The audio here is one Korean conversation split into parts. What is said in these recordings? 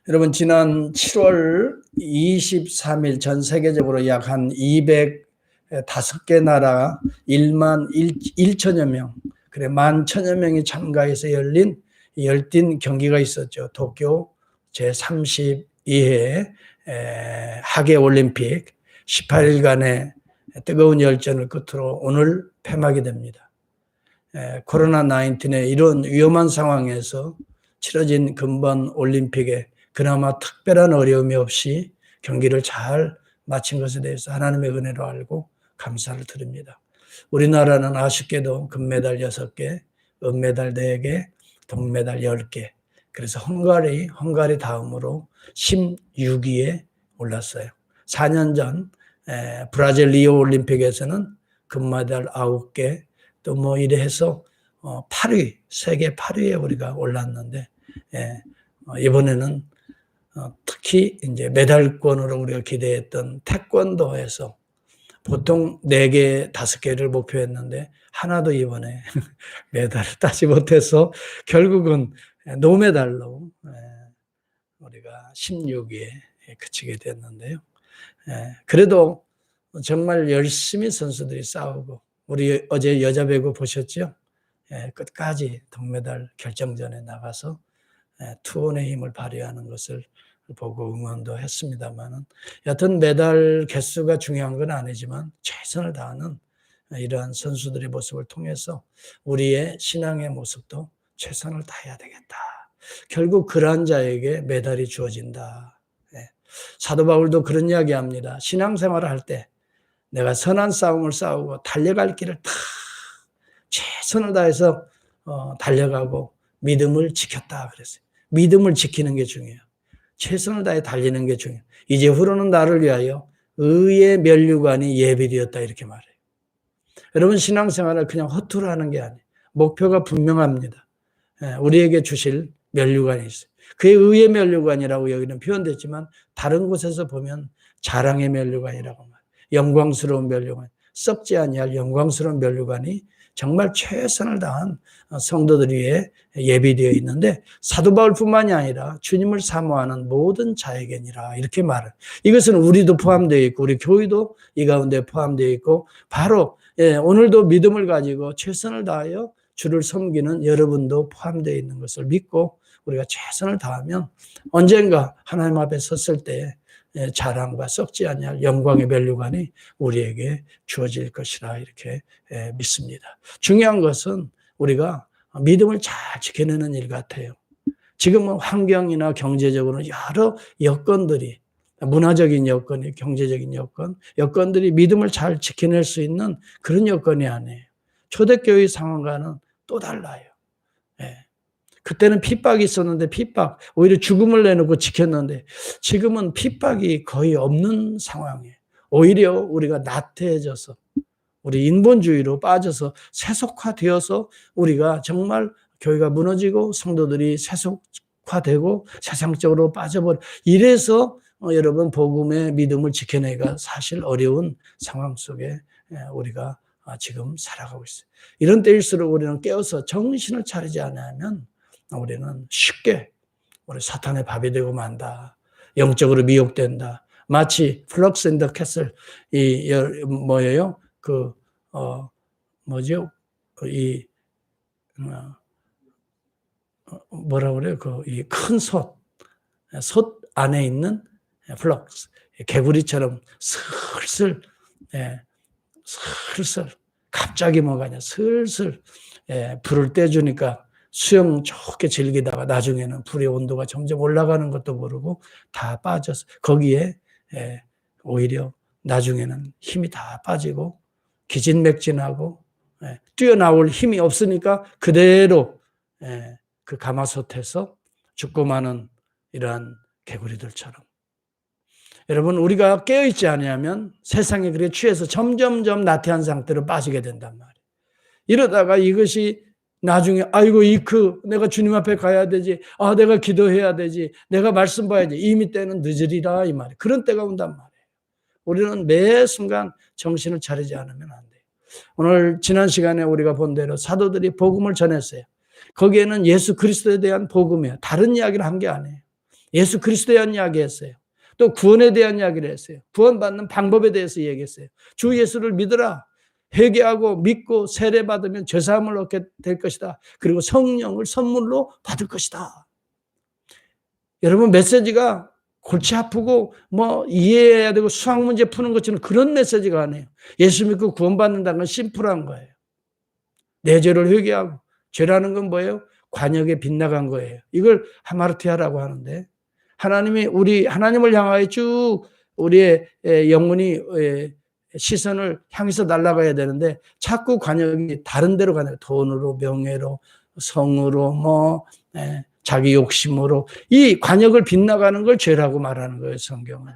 여러분, 지난 7월 23일 전 세계적으로 약 한 205개 나라 1만 1천여 명, 그래 11,000여 명이 참가해서 열린 경기가 있었죠. 도쿄 제32회 하계 올림픽 18일간의 뜨거운 열전을 끝으로 오늘 폐막이 됩니다. 코로나 19의 이런 위험한 상황에서 치러진 금번 올림픽에 그나마 특별한 어려움이 없이 경기를 잘 마친 것에 대해서 하나님의 은혜로 알고 감사를 드립니다. 우리나라는 아쉽게도 금메달 6개, 은메달 4개, 동메달 10개. 그래서 헝가리 다음으로 16위에 올랐어요. 4년 전 브라질 리오 올림픽에서는 금메달 9개, 또 뭐 이래 해서 8위, 세계 8위에 우리가 올랐는데, 이번에는 특히 이제 메달권으로 우리가 기대했던 태권도에서 보통 4개, 5개를 목표했는데 하나도 이번에 메달을 따지 못해서 결국은 노메달로 우리가 16위에 그치게 됐는데요. 그래도 정말 열심히 선수들이 싸우고, 우리 어제 여자 배구 보셨죠? 끝까지 동메달 결정전에 나가서 투혼의 힘을 발휘하는 것을 보고 응원도 했습니다만은, 여튼 메달 개수가 중요한 건 아니지만 최선을 다하는 이러한 선수들의 모습을 통해서 우리의 신앙의 모습도 최선을 다해야 되겠다. 결국 그러한 자에게 메달이 주어진다. 사도 바울도 그런 이야기합니다. 신앙생활을 할 때 내가 선한 싸움을 싸우고 달려갈 길을 다 최선을 다해서 달려가고 믿음을 지켰다 그랬어요. 믿음을 지키는 게 중요해요. 최선을 다해 달리는 게 중요해요. 이제 후로는 나를 위하여 의의 면류관이 예비되었다 이렇게 말해요. 여러분, 신앙생활을 그냥 허투루 하는 게 아니에요. 목표가 분명합니다. 우리에게 주실 면류관이 있어요. 그게 의의 면류관이라고 여기는 표현됐지만 다른 곳에서 보면 자랑의 면류관이라고 말해요. 영광스러운 면류관, 썩지 아니할 영광스러운 면류관이 정말 최선을 다한 성도들 위해 예비되어 있는데, 사도 바울뿐만이 아니라 주님을 사모하는 모든 자에게니라 이렇게 말을. 이것은 우리도 포함되어 있고 우리 교회도 이 가운데 포함되어 있고, 바로 오늘도 믿음을 가지고 최선을 다하여 주를 섬기는 여러분도 포함되어 있는 것을 믿고 우리가 최선을 다하면 언젠가 하나님 앞에 섰을 때 자랑과 썩지 아니할 영광의 면류관이 우리에게 주어질 것이라 이렇게 믿습니다. 중요한 것은 우리가 믿음을 잘 지켜내는 일 같아요. 지금은 환경이나 경제적으로 여러 여건들이, 문화적인 여건이, 경제적인 여건들이 믿음을 잘 지켜낼 수 있는 그런 여건이 아니에요. 초대교회 상황과는 또 달라요. 그때는 핍박이 있었는데 오히려 죽음을 내놓고 지켰는데, 지금은 핍박이 거의 없는 상황이에요. 오히려 우리가 나태해져서 우리 인본주의로 빠져서 세속화되어서 우리가 정말 교회가 무너지고 성도들이 세속화되고 세상적으로 빠져버려. 이래서 여러분, 복음의 믿음을 지켜내기가 사실 어려운 상황 속에 우리가 지금 살아가고 있어요. 이런 때일수록 우리는 깨어서 정신을 차리지 않으면 우리는 쉽게 우리 사탄의 밥이 되고 만다. 영적으로 미혹된다. 마치 플럭스 인 더 캐슬, 뭐예요? 뭐라 그래요? 이 큰 솥 안에 있는 플럭스, 개구리처럼 슬슬 갑자기 뭐가 아니야. 슬슬 불을 떼주니까 수영 좋게 즐기다가 나중에는 불의 온도가 점점 올라가는 것도 모르고 다 빠져서 거기에 오히려 나중에는 힘이 다 빠지고 기진맥진하고 뛰어나올 힘이 없으니까 그대로 그 가마솥에서 죽고 마는 이러한 개구리들처럼, 여러분, 우리가 깨어있지 않으면 세상에 그렇게 취해서 점점점 나태한 상태로 빠지게 된단 말이에요. 이러다가 이것이 나중에 내가 주님 앞에 가야 되지, 내가 기도해야 되지, 내가 말씀 봐야지, 이미 때는 늦으리라 이 말이에요. 그런 때가 온단 말이에요. 우리는 매 순간 정신을 차리지 않으면 안 돼요. 오늘 지난 시간에 우리가 본 대로 사도들이 복음을 전했어요. 거기에는 예수 그리스도에 대한 복음이에요. 다른 이야기를 한 게 아니에요. 예수 그리스도에 대한 이야기했어요. 또 구원에 대한 이야기를 했어요. 구원받는 방법에 대해서 얘기했어요. 주 예수를 믿으라. 회개하고 믿고 세례받으면 죄사함을 얻게 될 것이다. 그리고 성령을 선물로 받을 것이다. 여러분, 메시지가 골치 아프고 뭐 이해해야 되고 수학 문제 푸는 것처럼 그런 메시지가 아니에요. 예수 믿고 구원받는다는 건 심플한 거예요. 내 죄를 회개하고, 죄라는 건 뭐예요? 관역에 빗나간 거예요. 이걸 하마르티아라고 하는데, 하나님을 향하여 쭉 우리의 영혼이 시선을 향해서 날아가야 되는데 자꾸 관역이 다른 데로 가네요. 돈으로, 명예로, 성으로, 자기 욕심으로 이 관역을 빗나가는 걸 죄라고 말하는 거예요, 성경은.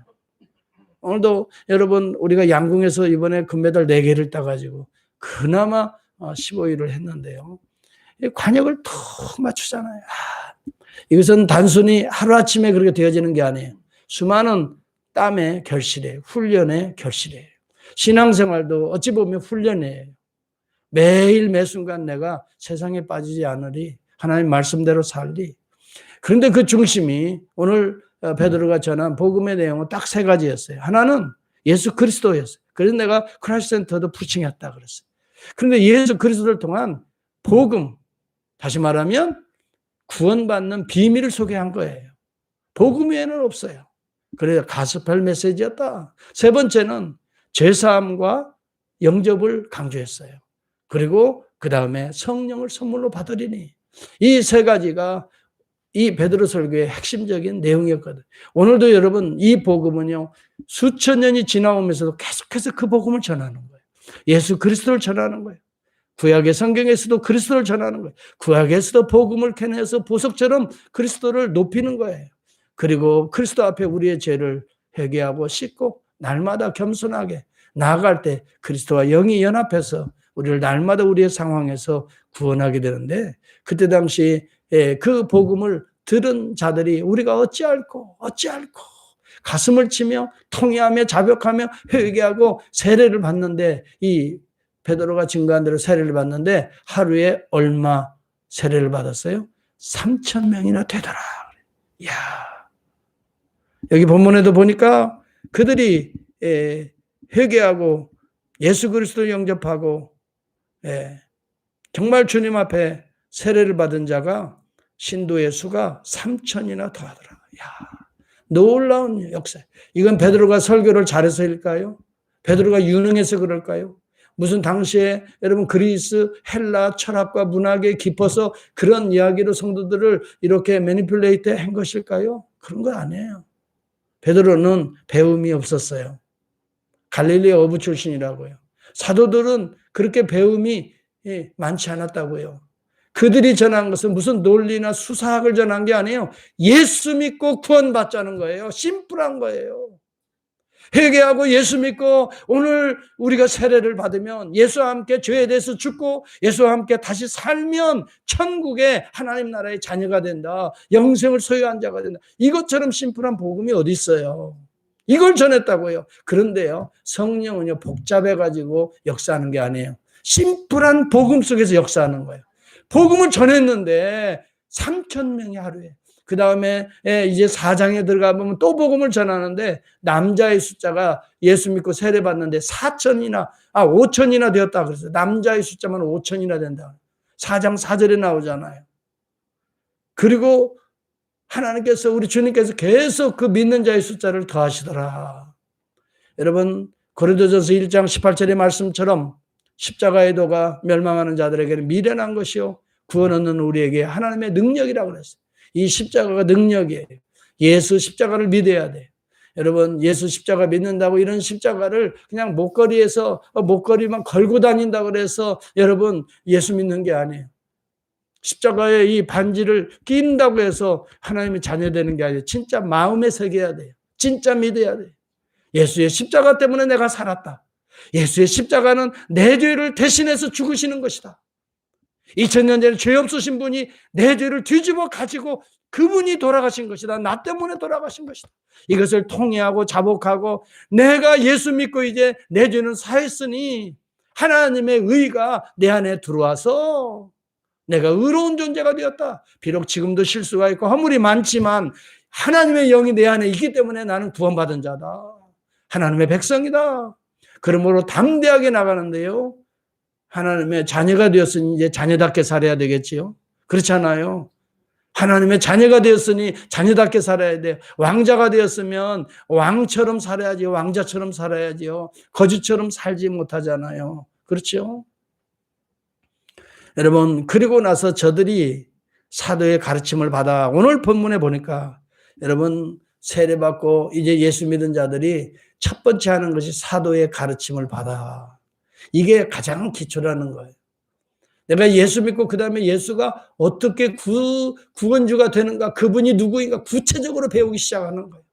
오늘도 여러분, 우리가 양궁에서 이번에 금메달 4개를 따가지고 그나마 15위를 했는데요. 관역을 턱 맞추잖아요. 이것은 단순히 하루아침에 그렇게 되어지는 게 아니에요. 수많은 땀의 결실이에요. 훈련의 결실이에요. 신앙생활도 어찌 보면 훈련이에요. 매일 매순간 내가 세상에 빠지지 않으리, 하나님 말씀대로 살리. 그런데 그 중심이 오늘 베드로가 전한 복음의 내용은 딱 3가지였어요. 하나는 예수 그리스도였어요. 그래서 내가 크라이스트 센터도 푸칭했다 그랬어요. 그런데 예수 그리스도를 통한 복음, 다시 말하면 구원받는 비밀을 소개한 거예요. 복음 외에는 없어요. 그래서 가스펠 메시지였다. 3번째는 죄사함과 영접을 강조했어요. 그리고 그 다음에 성령을 선물로 받으리니. 이 3가지가 이 베드로 설교의 핵심적인 내용이었거든요. 오늘도 여러분, 이 복음은요, 수천 년이 지나오면서도 계속해서 그 복음을 전하는 거예요. 예수 그리스도를 전하는 거예요. 구약의 성경에서도 그리스도를 전하는 거예요. 구약에서도 복음을 캐내서 보석처럼 그리스도를 높이는 거예요. 그리고 그리스도 앞에 우리의 죄를 회개하고 씻고 날마다 겸손하게 나아갈 때 그리스도와 영이 연합해서 우리를 날마다 우리의 상황에서 구원하게 되는데, 그때 당시 그 복음을 들은 자들이 우리가 어찌할꼬 가슴을 치며 통회하며 자벽하며 회개하고 세례를 받는데, 이 베드로가 증거한 대로 세례를 받는데 하루에 얼마 세례를 받았어요? 3,000명이나 되더라. 이야. 여기 본문에도 보니까 그들이 회개하고 예수 그리스도 영접하고 정말 주님 앞에 세례를 받은 자가 신도의 수가 3,000이나 더하더라. 이야. 놀라운 역사. 이건 베드로가 설교를 잘해서일까요? 베드로가 유능해서 그럴까요? 무슨 당시에 여러분 그리스, 헬라 철학과 문학에 깊어서 그런 이야기로 성도들을 이렇게 매니플레이트 한 것일까요? 그런 건 아니에요. 베드로는 배움이 없었어요. 갈릴리 어부 출신이라고요. 사도들은 그렇게 배움이 많지 않았다고요. 그들이 전한 것은 무슨 논리나 수사학을 전한 게 아니에요. 예수 믿고 구원받자는 거예요. 심플한 거예요. 회개하고 예수 믿고 오늘 우리가 세례를 받으면 예수와 함께 죄에 대해서 죽고 예수와 함께 다시 살면 천국의 하나님 나라의 자녀가 된다. 영생을 소유한 자가 된다. 이것처럼 심플한 복음이 어디 있어요. 이걸 전했다고요. 그런데요, 성령은요 복잡해가지고 역사하는 게 아니에요. 심플한 복음 속에서 역사하는 거예요. 복음을 전했는데 3,000명이 하루에. 그 다음에 이제 4장에 들어가 보면 또 복음을 전하는데 남자의 숫자가 예수 믿고 세례 받는데 5,000이나 되었다 그랬어요. 남자의 숫자만 5,000이나 된다. 4장 4절에 나오잖아요. 그리고 하나님께서, 우리 주님께서 계속 그 믿는 자의 숫자를 더하시더라. 여러분, 고린도전서 1장 18절의 말씀처럼 십자가의 도가 멸망하는 자들에게는 미련한 것이요 구원 얻는 우리에게 하나님의 능력이라고 그랬어요. 이 십자가가 능력이에요. 예수 십자가를 믿어야 돼요. 여러분, 예수 십자가 믿는다고 이런 십자가를 그냥 목걸이만 걸고 다닌다고 그래서 여러분 예수 믿는 게 아니에요. 십자가에 이 반지를 낀다고 해서 하나님의 자녀 되는 게 아니에요. 진짜 마음에 새겨야 돼요. 진짜 믿어야 돼요. 예수의 십자가 때문에 내가 살았다. 예수의 십자가는 내 죄를 대신해서 죽으시는 것이다. 2000년 전에 죄 없으신 분이 내 죄를 뒤집어 가지고 그분이 돌아가신 것이다. 나 때문에 돌아가신 것이다. 이것을 통회하고 자복하고 내가 예수 믿고 이제 내 죄는 사했으니 하나님의 의가 내 안에 들어와서 내가 의로운 존재가 되었다. 비록 지금도 실수가 있고 허물이 많지만 하나님의 영이 내 안에 있기 때문에 나는 구원받은 자다. 하나님의 백성이다. 그러므로 담대하게 나가는데요. 하나님의 자녀가 되었으니 이제 자녀답게 살아야 되겠지요. 그렇잖아요. 하나님의 자녀가 되었으니 자녀답게 살아야 돼요. 왕자가 되었으면 왕처럼 살아야지, 왕자처럼 살아야지요. 거지처럼 살지 못하잖아요. 그렇죠? 여러분, 그리고 나서 저들이 사도의 가르침을 받아 오늘 본문에 보니까 여러분 세례받고 이제 예수 믿은 자들이 첫 번째 하는 것이 사도의 가르침을 받아. 이게 가장 기초라는 거예요. 내가 예수 믿고 그 다음에 예수가 어떻게 구원주가 되는가, 그분이 누구인가 구체적으로 배우기 시작하는 거예요.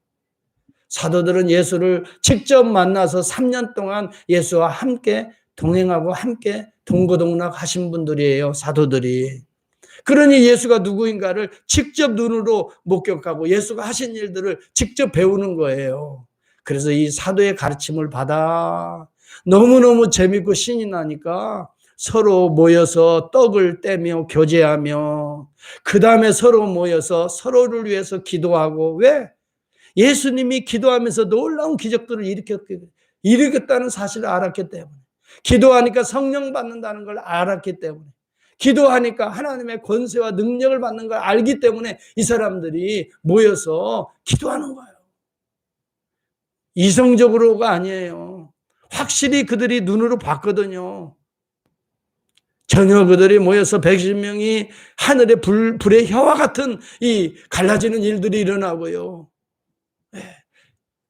사도들은 예수를 직접 만나서 3년 동안 예수와 함께 동행하고 함께 동고동락 하신 분들이에요. 사도들이. 그러니 예수가 누구인가를 직접 눈으로 목격하고 예수가 하신 일들을 직접 배우는 거예요. 그래서 이 사도의 가르침을 받아 너무너무 재밌고 신이 나니까 서로 모여서 떡을 떼며 교제하며 그 다음에 서로 모여서 서로를 위해서 기도하고, 왜? 예수님이 기도하면서 놀라운 기적들을 일으켰다는 사실을 알았기 때문에, 기도하니까 성령 받는다는 걸 알았기 때문에, 기도하니까 하나님의 권세와 능력을 받는 걸 알기 때문에 이 사람들이 모여서 기도하는 거예요. 이성적으로가 아니에요. 확실히 그들이 눈으로 봤거든요. 전혀 그들이 모여서 120명이 하늘의 불의 혀와 같은 이 갈라지는 일들이 일어나고요.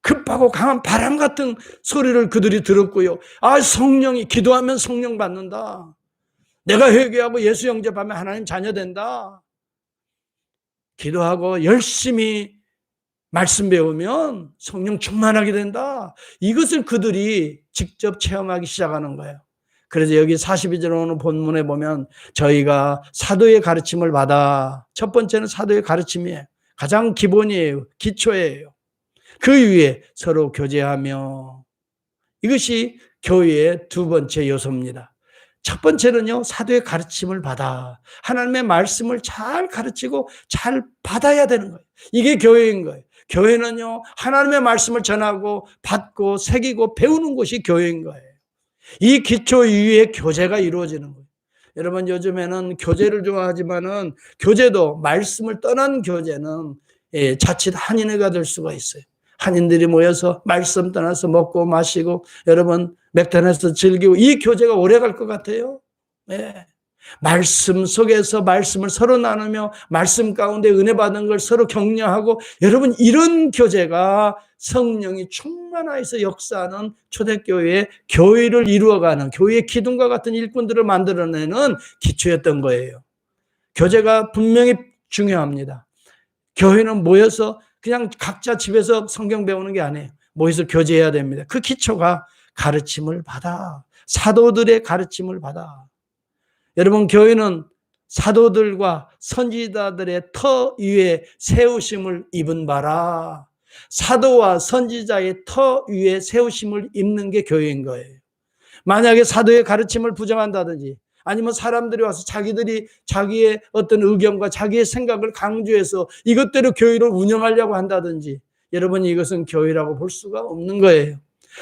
급하고 강한 바람 같은 소리를 그들이 들었고요. 아, 성령이, 기도하면 성령 받는다. 내가 회개하고 예수 영접하면 하나님 자녀 된다. 기도하고 열심히 말씀 배우면 성령 충만하게 된다. 이것을 그들이 직접 체험하기 시작하는 거예요. 그래서 여기 42절 오늘 본문에 보면 저희가 사도의 가르침을 받아, 첫 번째는 사도의 가르침이에요. 가장 기본이에요. 기초예요. 그 위에 서로 교제하며, 이것이 교회의 두 번째 요소입니다. 첫 번째는요, 사도의 가르침을 받아 하나님의 말씀을 잘 가르치고 잘 받아야 되는 거예요. 이게 교회인 거예요. 교회는요, 하나님의 말씀을 전하고 받고 새기고 배우는 곳이 교회인 거예요. 이 기초 위에 교제가 이루어지는 거예요. 여러분, 요즘에는 교제를 좋아하지만은 교제도 말씀을 떠난 교제는 자칫 한인회가 될 수가 있어요. 한인들이 모여서 말씀 떠나서 먹고 마시고 여러분 맥단에서 즐기고, 이 교제가 오래 갈 것 같아요. 네. 말씀 속에서 말씀을 서로 나누며 말씀 가운데 은혜 받은 걸 서로 격려하고, 여러분 이런 교제가 성령이 충만하여서 역사하는 초대교회의 교회를 이루어가는, 교회의 기둥과 같은 일꾼들을 만들어내는 기초였던 거예요. 교제가 분명히 중요합니다. 교회는 모여서 그냥 각자 집에서 성경 배우는 게 아니에요. 모여서 교제해야 됩니다. 그 기초가 가르침을 받아, 사도들의 가르침을 받아. 여러분, 교회는 사도들과 선지자들의 터 위에 세우심을 입은 바라. 사도와 선지자의 터 위에 세우심을 입는 게 교회인 거예요. 만약에 사도의 가르침을 부정한다든지, 아니면 사람들이 와서 자기들이 자기의 어떤 의견과 자기의 생각을 강조해서 이것대로 교회를 운영하려고 한다든지, 여러분 이것은 교회라고 볼 수가 없는 거예요.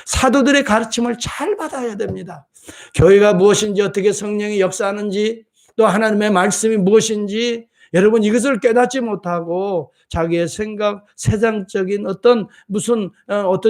사도들의 가르침을 잘 받아야 됩니다. 교회가 무엇인지, 어떻게 성령이 역사하는지, 또 하나님의 말씀이 무엇인지, 여러분 이것을 깨닫지 못하고 자기의 생각, 세상적인 어떤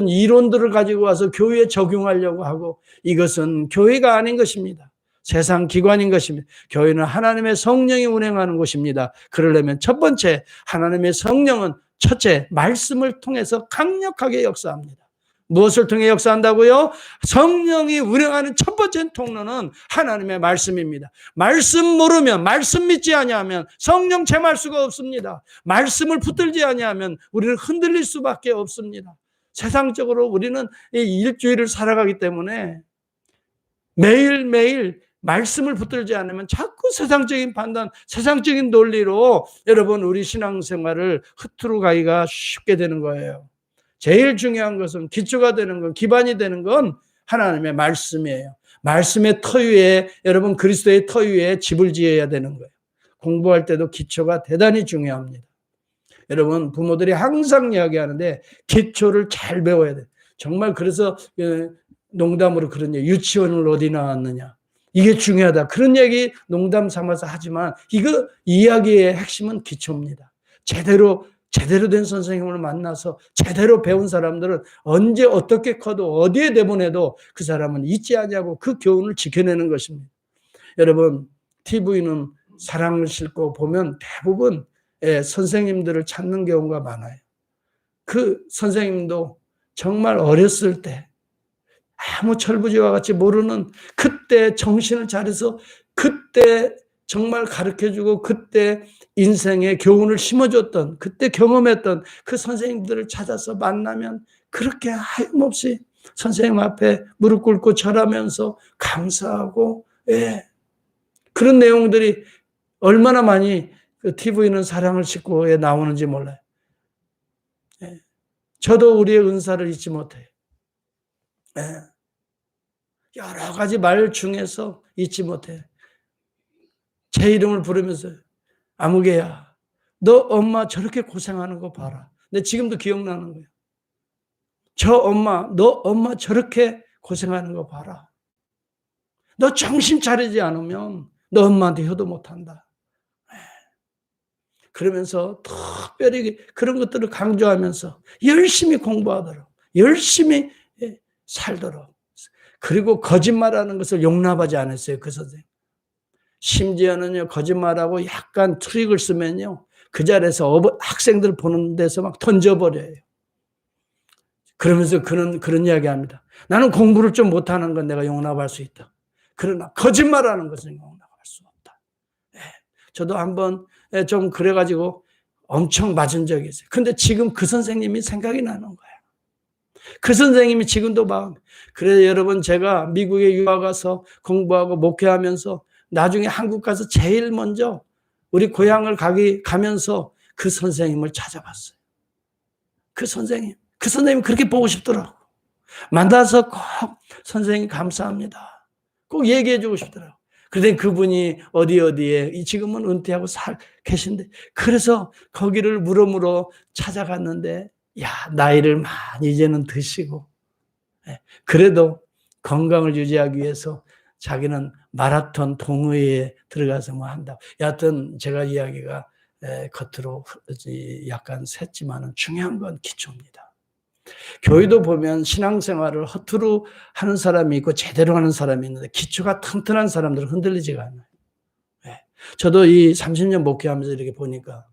이론들을 가지고 와서 교회에 적용하려고 하고, 이것은 교회가 아닌 것입니다. 세상 기관인 것입니다. 교회는 하나님의 성령이 운행하는 곳입니다. 그러려면 첫 번째, 하나님의 성령은 첫째 말씀을 통해서 강력하게 역사합니다. 무엇을 통해 역사한다고요? 성령이 운행하는 첫 번째 통로는 하나님의 말씀입니다. 말씀 모르면, 말씀 믿지 아니하면 성령 체험할 수가 없습니다. 말씀을 붙들지 아니하면 우리는 흔들릴 수밖에 없습니다. 세상적으로 우리는 일주일을 살아가기 때문에 매일매일 말씀을 붙들지 않으면 자꾸 세상적인 판단, 세상적인 논리로 여러분 우리 신앙생활을 흐트러 가기가 쉽게 되는 거예요. 제일 중요한 것은, 기초가 되는 건, 기반이 되는 건 하나님의 말씀이에요. 말씀의 터 위에, 여러분 그리스도의 터 위에 집을 지어야 되는 거예요. 공부할 때도 기초가 대단히 중요합니다. 여러분, 부모들이 항상 이야기하는데 기초를 잘 배워야 돼요. 정말 그래서 농담으로 그런 얘기, 유치원을 어디 나왔느냐. 이게 중요하다. 그런 얘기 농담 삼아서 하지만 이거 이야기의 핵심은 기초입니다. 제대로 된 선생님을 만나서 제대로 배운 사람들은 언제 어떻게 커도 어디에 내보내도 그 사람은 잊지 않냐고 그 교훈을 지켜내는 것입니다. 여러분, TV는 사랑을 싣고 보면 대부분 선생님들을 찾는 경우가 많아요. 그 선생님도 정말 어렸을 때 아무 철부지와 같이 모르는 그때 정신을 차려서 그때 정말 가르쳐주고 그때 인생의 교훈을 심어줬던 그때 경험했던 그 선생님들을 찾아서 만나면 그렇게 하염없이 선생님 앞에 무릎 꿇고 절하면서 감사하고 그런 내용들이 얼마나 많이 그 TV는 사랑을 싣고에 나오는지 몰라요. 저도 우리의 은사를 잊지 못해요. 여러 가지 말 중에서 잊지 못해. 제 이름을 부르면서 아무개야, 너 엄마 저렇게 고생하는 거 봐라. 근데 지금도 기억나는 거예요. 저 엄마, 너 엄마 저렇게 고생하는 거 봐라. 너 정신 차리지 않으면 너 엄마한테 효도 못한다. 그러면서 특별히 그런 것들을 강조하면서 열심히 공부하도록, 열심히 살도록. 그리고 거짓말하는 것을 용납하지 않았어요, 그 선생님. 심지어는요, 거짓말하고 약간 트릭을 쓰면요, 그 자리에서 학생들 보는 데서 막 던져버려요. 그러면서 그런 이야기 합니다. 나는 공부를 좀 못하는 건 내가 용납할 수 있다. 그러나 거짓말하는 것은 용납할 수 없다. 저도 한번 좀 그래가지고 엄청 맞은 적이 있어요. 근데 지금 그 선생님이 생각이 나는 거예요. 그 선생님이 지금도 막, 그래서 여러분, 제가 미국에 유학 가서 공부하고 목회하면서 나중에 한국 가서 제일 먼저 우리 고향을 가면서 그 선생님을 찾아봤어요. 그 선생님 그렇게 보고 싶더라고. 만나서 꼭 선생님 감사합니다. 꼭 얘기해 주고 싶더라고. 그런데 그분이 어디에 지금은 은퇴하고 계신데, 그래서 거기를 물어물어 찾아갔는데, 야, 나이를 많이 이제는 드시고, 그래도 건강을 유지하기 위해서 자기는 마라톤 동호회에 들어가서 뭐 한다. 여하튼 제가 이야기가 겉으로 약간 샜지만은 중요한 건 기초입니다. 교회도 보면 신앙생활을 허투루 하는 사람이 있고 제대로 하는 사람이 있는데 기초가 튼튼한 사람들은 흔들리지가 않아요. 저도 이 30년 목회하면서 이렇게 보니까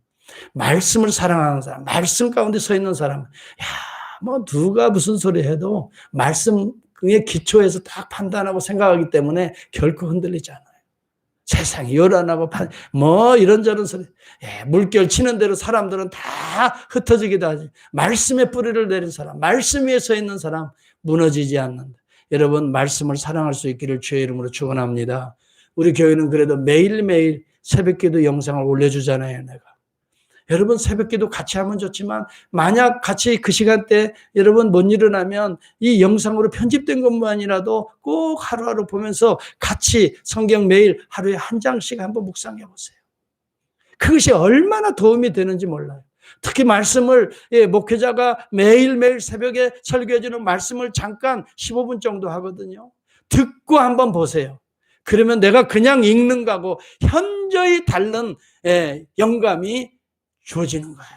말씀을 사랑하는 사람, 말씀 가운데 서 있는 사람, 뭐 누가 무슨 소리 해도 말씀의 기초에서 딱 판단하고 생각하기 때문에 결코 흔들리지 않아요. 세상이 요란하고 뭐 이런저런 소리, 물결 치는 대로 사람들은 다 흩어지기도 하지. 말씀의 뿌리를 내린 사람, 말씀 위에 서 있는 사람 무너지지 않는다. 여러분, 말씀을 사랑할 수 있기를 주의 이름으로 축원합니다. 우리 교회는 그래도 매일매일 새벽기도 영상을 올려주잖아요, 내가. 여러분, 새벽기도 같이 하면 좋지만 만약 같이 그 시간대 여러분 못 일어나면 이 영상으로 편집된 것만이라도 꼭 하루하루 보면서 같이 성경 매일 하루에 한 장씩 한번 묵상해 보세요. 그것이 얼마나 도움이 되는지 몰라요. 특히 말씀을 목회자가 매일매일 새벽에 설교해 주는 말씀을 잠깐 15분 정도 하거든요. 듣고 한번 보세요. 그러면 내가 그냥 읽는 거하고 현저히 다른 영감이 주어지는 거예요.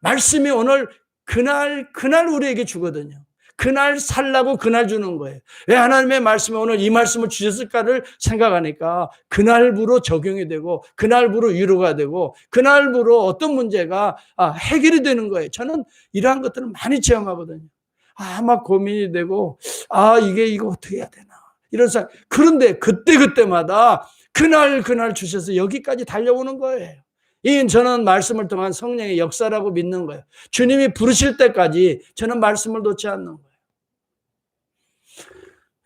말씀이 오늘 그날 우리에게 주거든요. 그날 살라고 그날 주는 거예요. 왜 하나님의 말씀이 오늘 이 말씀을 주셨을까를 생각하니까 그날부로 적용이 되고 그날부로 위로가 되고 그날부로 어떤 문제가 해결이 되는 거예요. 저는 이러한 것들을 많이 체험하거든요. 막 고민이 되고 이거 어떻게 해야 되나 이런 생각. 그런데 그때마다 그날 주셔서 여기까지 달려오는 거예요. 저는 말씀을 통한 성령의 역사라고 믿는 거예요. 주님이 부르실 때까지 저는 말씀을 놓지 않는 거예요.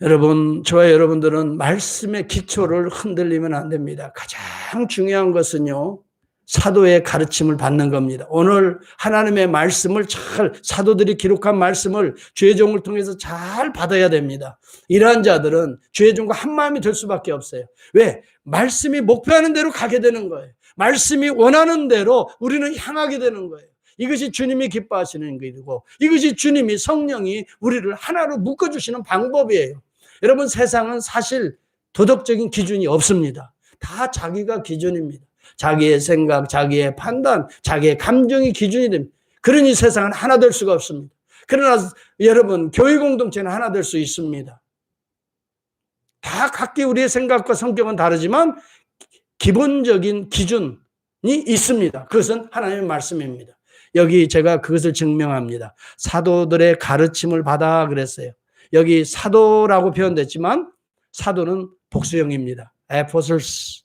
여러분, 저와 여러분들은 말씀의 기초를 흔들리면 안 됩니다. 가장 중요한 것은요, 사도의 가르침을 받는 겁니다. 오늘 하나님의 말씀을 사도들이 기록한 말씀을 주의 종을 통해서 잘 받아야 됩니다. 이러한 자들은 주의 종과 한 마음이 될 수밖에 없어요. 왜? 말씀이 목표하는 대로 가게 되는 거예요. 말씀이 원하는 대로 우리는 향하게 되는 거예요. 이것이 주님이 기뻐하시는 일이고 이것이 주님이 성령이 우리를 하나로 묶어주시는 방법이에요. 여러분 세상은 사실 도덕적인 기준이 없습니다. 다 자기가 기준입니다. 자기의 생각, 자기의 판단, 자기의 감정이 기준이 됩니다. 그러니 세상은 하나 될 수가 없습니다. 그러나 여러분 교회 공동체는 하나 될 수 있습니다. 다 각기 우리의 생각과 성격은 다르지만 기본적인 기준이 있습니다. 그것은 하나님의 말씀입니다. 여기 제가 그것을 증명합니다. 사도들의 가르침을 받아 그랬어요. 여기 사도라고 표현됐지만 사도는 복수형입니다. apostles.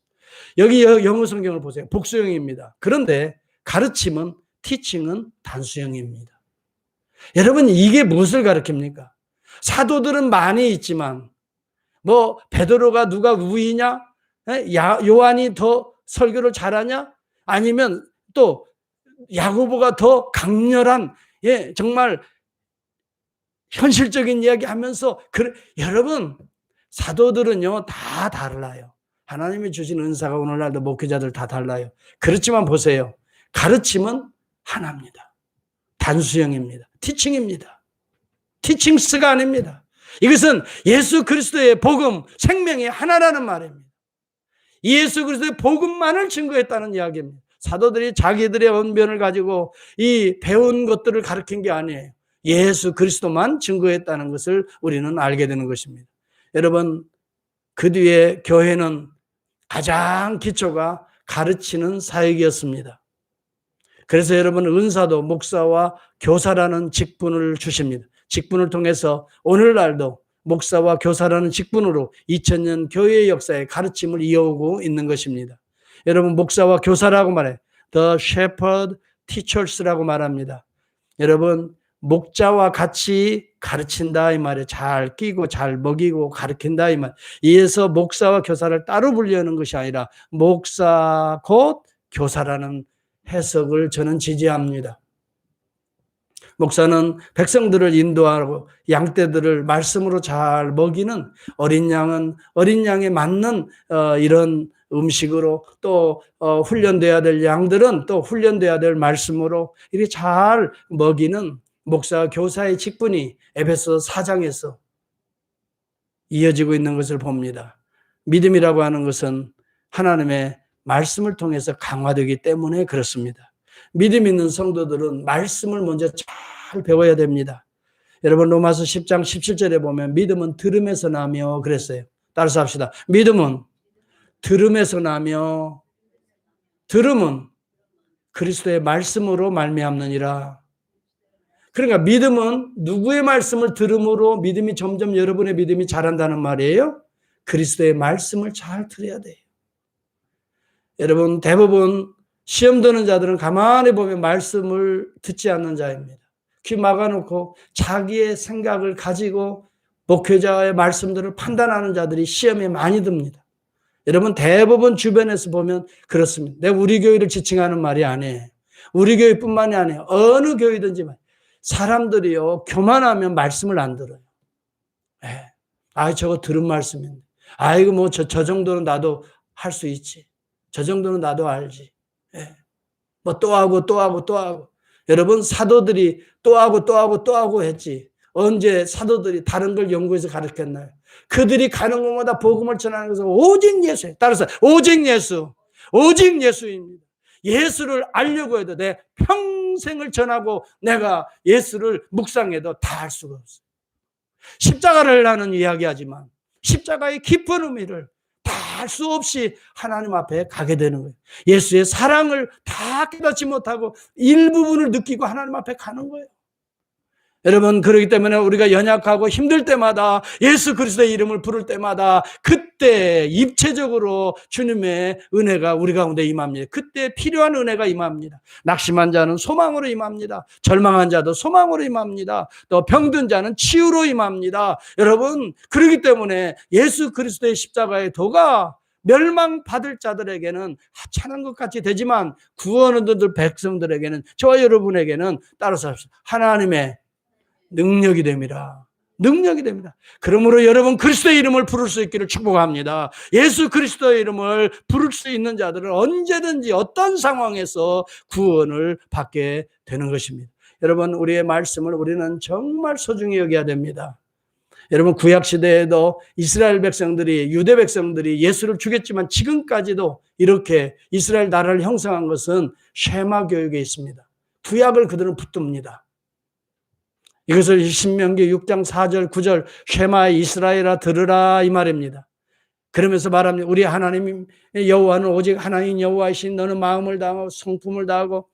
여기 영어 성경을 보세요. 복수형입니다. 그런데 가르침은 teaching은 단수형입니다. 여러분 이게 무엇을 가르칩니까? 사도들은 많이 있지만 뭐 베드로가 누가 우위냐? 요한이 더 설교를 잘하냐? 아니면 또 야고보가 더 강렬한 정말 현실적인 이야기 하면서 여러분 사도들은요 다 달라요. 하나님이 주신 은사가 오늘날도 목회자들 다 달라요. 그렇지만 보세요. 가르침은 하나입니다. 단수형입니다. 티칭입니다. 티칭스가 아닙니다. 이것은 예수 그리스도의 복음, 생명의 하나라는 말입니다. 예수 그리스도의 복음만을 증거했다는 이야기입니다. 사도들이 자기들의 언변을 가지고 이 배운 것들을 가르친 게 아니에요. 예수 그리스도만 증거했다는 것을 우리는 알게 되는 것입니다. 여러분, 그 뒤에 교회는 가장 기초가 가르치는 사역이었습니다. 그래서 여러분 은사도 목사와 교사라는 직분을 주십니다. 직분을 통해서 오늘날도 목사와 교사라는 직분으로 2000년 교회의 역사에 가르침을 이어오고 있는 것입니다. 여러분 목사와 교사라고 말해 The Shepherd Teachers라고 말합니다. 여러분 목자와 같이 가르친다 이 말에 잘 끼고 잘 먹이고 가르친다 이 말. 이에서 목사와 교사를 따로 분류하는 것이 아니라 목사 곧 교사라는 해석을 저는 지지합니다. 목사는 백성들을 인도하고 양떼들을 말씀으로 잘 먹이는 어린 양은 어린 양에 맞는 이런 음식으로 또 훈련돼야 될 양들은 또 훈련돼야 될 말씀으로 이렇게 잘 먹이는 목사 교사의 직분이 에베소 4장에서 이어지고 있는 것을 봅니다. 믿음이라고 하는 것은 하나님의 말씀을 통해서 강화되기 때문에 그렇습니다. 믿음 있는 성도들은 말씀을 먼저 잘 배워야 됩니다. 여러분 로마서 10장 17절에 보면 믿음은 들음에서 나며 그랬어요. 따라서 합시다. 믿음은 들음에서 나며 들음은 그리스도의 말씀으로 말미암느니라. 그러니까 믿음은 누구의 말씀을 들음으로 믿음이 점점 여러분의 믿음이 자란다는 말이에요. 그리스도의 말씀을 잘 들어야 돼요. 여러분 대부분 시험 드는 자들은 가만히 보면 말씀을 듣지 않는 자입니다. 귀 막아놓고 자기의 생각을 가지고 목회자의 말씀들을 판단하는 자들이 시험에 많이 듭니다. 여러분 대부분 주변에서 보면 그렇습니다. 내가 우리 교회를 지칭하는 말이 아니에요. 우리 교회뿐만이 아니에요. 어느 교회든지 사람들이요 교만하면 말씀을 안 들어요. 저거 들은 말씀인데. 이거 뭐 저 정도는 나도 할 수 있지. 저 정도는 나도 알지. 뭐 또 하고 또 하고 또 하고. 여러분 사도들이 또 하고 또 하고 또 하고 했지. 언제 사도들이 다른 걸 연구해서 가르쳤나요? 그들이 가는 곳마다 복음을 전하는 것은 오직 예수예요. 따라서 오직 예수. 오직 예수입니다. 예수를 알려고 해도 내 평생을 전하고 내가 예수를 묵상해도 다 알 수가 없어요. 십자가를 나는 이야기하지만 십자가의 깊은 의미를 다 알 수 없이 하나님 앞에 가게 되는 거예요. 예수의 사랑을 다 깨닫지 못하고 일부분을 느끼고 하나님 앞에 가는 거예요. 여러분 그렇기 때문에 우리가 연약하고 힘들 때마다 예수 그리스도의 이름을 부를 때마다 그때 입체적으로 주님의 은혜가 우리 가운데 임합니다. 그때 필요한 은혜가 임합니다. 낙심한 자는 소망으로 임합니다. 절망한 자도 소망으로 임합니다. 또 병든 자는 치유로 임합니다. 여러분 그렇기 때문에 예수 그리스도의 십자가의 도가 멸망받을 자들에게는 하찮은 것 같이 되지만 구원 얻을 백성들에게는 저와 여러분에게는 따라서 하나님의 능력이 됨이라. 능력이 됩니다. 그러므로 여러분 그리스도의 이름을 부를 수 있기를 축복합니다. 예수 그리스도의 이름을 부를 수 있는 자들은 언제든지 어떤 상황에서 구원을 받게 되는 것입니다. 여러분 우리의 말씀을 우리는 정말 소중히 여겨야 됩니다. 여러분 구약 시대에도 이스라엘 백성들이 유대 백성들이 예수를 죽였지만 지금까지도 이렇게 이스라엘 나라를 형성한 것은 쉐마 교육에 있습니다. 구약을 그들은 붙듭니다. 이것을 신명기 6장 4절 9절 쉐마 이스라엘아 들으라 이 말입니다. 그러면서 말합니다. 우리 하나님 여호와는 오직 하나님 여호와이신 너는 마음을 다하고 성품을 다하고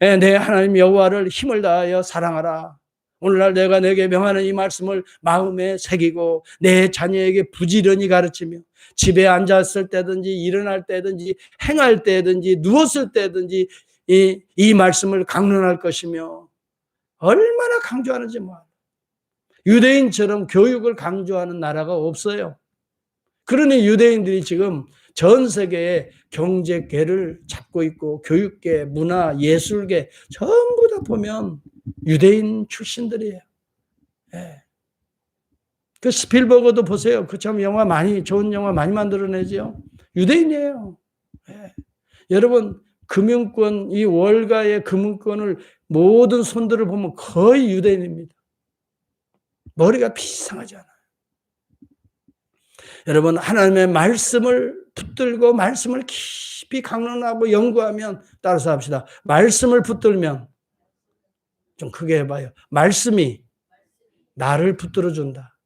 내 하나님 여호와를 힘을 다하여 사랑하라. 오늘날 내가 내게 명하는 이 말씀을 마음에 새기고 내 자녀에게 부지런히 가르치며 집에 앉았을 때든지 일어날 때든지 행할 때든지 누웠을 때든지 이 말씀을 강론할 것이며 얼마나 강조하는지 뭐. 유대인처럼 교육을 강조하는 나라가 없어요. 그러니 유대인들이 지금 전 세계의 경제계를 잡고 있고 교육계, 문화, 예술계 전부 다 보면 유대인 출신들이에요. 예. 그 스필버그도 보세요. 그 참 영화 많이 좋은 영화 많이 만들어내죠. 유대인이에요. 예. 여러분 금융권 이 월가의 금융권을 모든 손들을 보면 거의 유대인입니다. 머리가 비상하지 않아요. 여러분 하나님의 말씀을 붙들고 말씀을 깊이 강론하고 연구하면 따라서 합시다. 말씀을 붙들면 좀 크게 해봐요. 말씀이 나를 붙들어준다.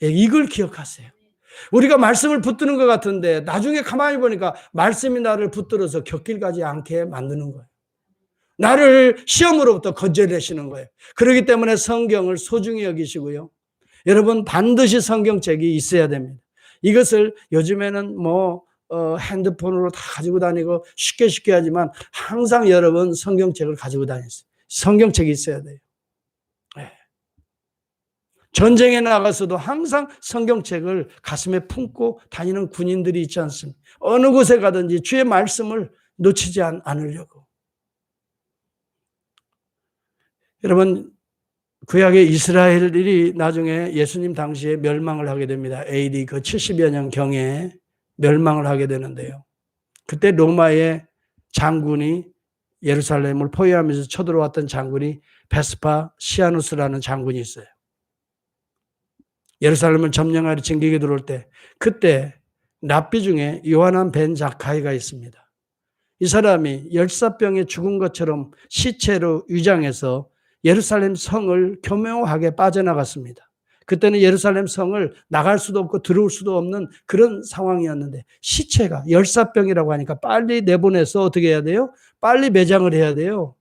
이걸 기억하세요. 우리가 말씀을 붙드는 것 같은데 나중에 가만히 보니까 말씀이 나를 붙들어서 곁길 가지 않게 만드는 거예요. 나를 시험으로부터 건져내시는 거예요. 그렇기 때문에 성경을 소중히 여기시고요. 여러분 반드시 성경책이 있어야 됩니다. 이것을 요즘에는 핸드폰으로 다 가지고 다니고 쉽게 하지만 항상 여러분 성경책을 가지고 다녔어요. 성경책이 있어야 돼요. 네. 전쟁에 나가서도 항상 성경책을 가슴에 품고 다니는 군인들이 있지 않습니까? 어느 곳에 가든지 주의 말씀을 놓치지 않으려고. 여러분 구약의 이스라엘이 나중에 예수님 당시에 멸망을 하게 됩니다. AD 그 70여 년 경에 멸망을 하게 되는데요. 그때 로마의 장군이 예루살렘을 포위하면서 쳐들어왔던 장군이 베스파시아누스라는 장군이 있어요. 예루살렘을 점령하러 진격에 들어올 때 그때 랍비 중에 요하난 벤 자카이가 있습니다. 이 사람이 열사병에 죽은 것처럼 시체로 위장해서 예루살렘 성을 교묘하게 빠져나갔습니다. 그때는 예루살렘 성을 나갈 수도 없고 들어올 수도 없는 그런 상황이었는데 시체가 열사병이라고 하니까 빨리 내보내서 어떻게 해야 돼요? 빨리 매장을 해야 돼요.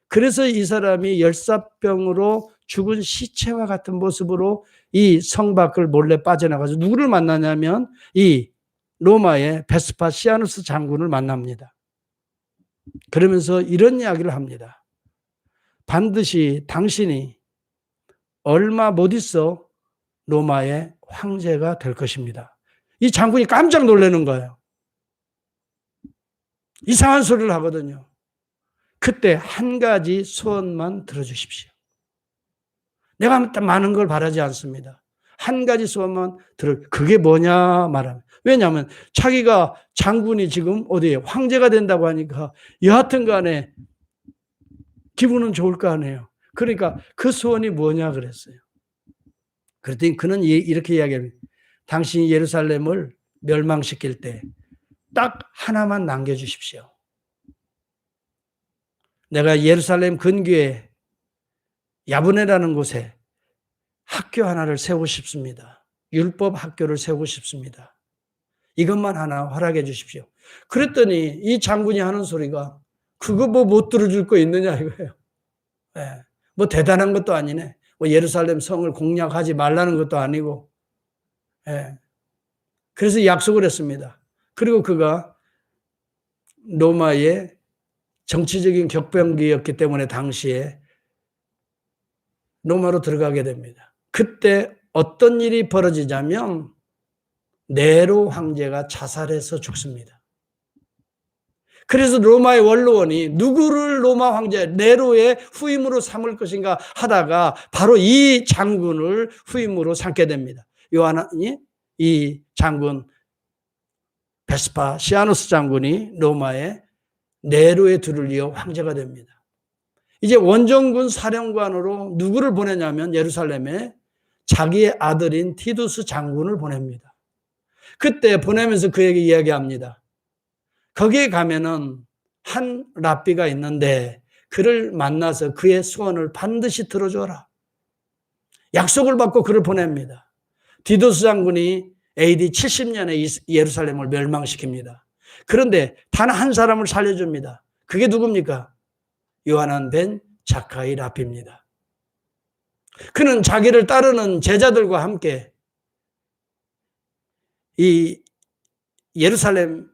그래서 이 사람이 열사병으로 죽은 시체와 같은 모습으로 이 성 밖을 몰래 빠져나가서 누구를 만나냐면 이 로마의 베스파시아누스 장군을 만납니다. 그러면서 이런 이야기를 합니다. 반드시 당신이 얼마 못 있어 로마의 황제가 될 것입니다. 이 장군이 깜짝 놀라는 거예요. 이상한 소리를 하거든요. 그때 한 가지 소원만 들어주십시오. 내가 많은 걸 바라지 않습니다. 한 가지 소원만 그게 뭐냐 말합니다. 왜냐하면 자기가 장군이 지금 어디에 황제가 된다고 하니까 여하튼 간에 기분은 좋을 거 아니에요. 그러니까 그 소원이 뭐냐 그랬어요. 그랬더니 그는 이렇게 이야기합니다. 당신이 예루살렘을 멸망시킬 때 딱 하나만 남겨주십시오. 내가 예루살렘 근교에 야브네라는 곳에 학교 하나를 세우고 싶습니다. 율법 학교를 세우고 싶습니다. 이것만 하나 허락해 주십시오. 그랬더니 이 장군이 하는 소리가 그거 못 들어줄 거 있느냐 이거예요. 네. 대단한 것도 아니네. 예루살렘 성을 공략하지 말라는 것도 아니고. 네. 그래서 약속을 했습니다. 그리고 그가 로마의 정치적인 격변기였기 때문에 당시에 로마로 들어가게 됩니다. 그때 어떤 일이 벌어지냐면 네로 황제가 자살해서 죽습니다. 그래서 로마의 원로원이 누구를 로마 황제 네로의 후임으로 삼을 것인가 하다가 바로 이 장군을 후임으로 삼게 됩니다. 요한이 이 장군 베스파시아누스 장군이 로마의 네로의 뒤를 이어 황제가 됩니다. 이제 원정군 사령관으로 누구를 보내냐면 예루살렘에 자기의 아들인 티두스 장군을 보냅니다. 그때 보내면서 그에게 이야기합니다. 거기에 가면은 한 랍비가 있는데 그를 만나서 그의 소원을 반드시 들어줘라. 약속을 받고 그를 보냅니다. 디도스 장군이 AD 70년에 예루살렘을 멸망시킵니다. 그런데 단 한 사람을 살려줍니다. 그게 누굽니까? 요하난 벤 자카이 랍비입니다. 그는 자기를 따르는 제자들과 함께 이 예루살렘을